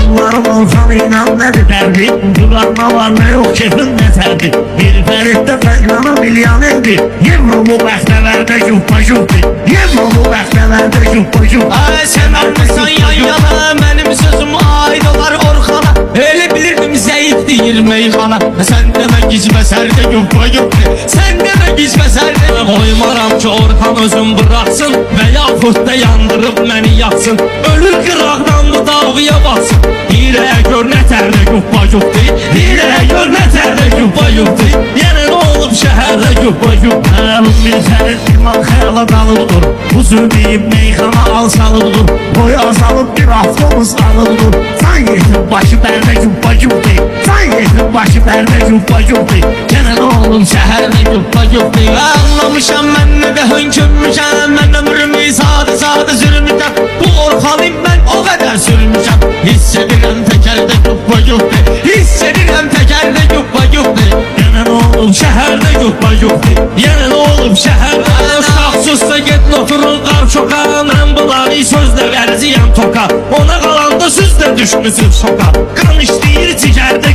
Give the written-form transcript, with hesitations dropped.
Bunlarım olsan inan ne biterdi. Duranma var ne yok kefin neserdi. Bir ferette fecranı milyon endi. Yemru bu bəxtələrdə şupa şupdi. Yemru bu bəxtələrdə şupa şupdi. Sen almışsan yan yana, benim sözüm aydalar Orxana. Öyle bilirdim zayıf değil meyxana. Sen demek içmeserde yupa yupa. Sen demek içmeserde koymaram ki Orxan özüm bıraksın. Ve yaxud da yandırıp beni yaksın. Ölür qıraqdan bu dağıya baksın. Hileye gör ne terde yupa yupa. Hileye gör ne terde yupa yupa. Yine ne olup şehirde yupa yupa. Bir sənin iman xəyala dalıbdır. Bu zülmiyim meyxana alsalıbdır. Boy azalıp bir avtobus alıbdır. Sen yetin başı bərdə yupa yupa. Sen yetin başı bərdə yupa yupa. Gene ne olur şehirde yupa yupa. Anlamışam ben ne de hönkünmüşəm. Ben ömrümü sadə sürmüşəm. Bu Orxanım ben o kadar sürmüşəm. Hissedirəm tekerde yupa yupa. Hissedirəm tekerde yupa yupa. Gene ne olur Şəhərdə yupa yupa. Yenə nə olub şəhərdə? Uşaqsız da get oturun qavşoqa. Mən bunları sözlə verziyəm toka. Ona qalanda siz də düşmüsünüz şoka. Qan işləyir cigərdə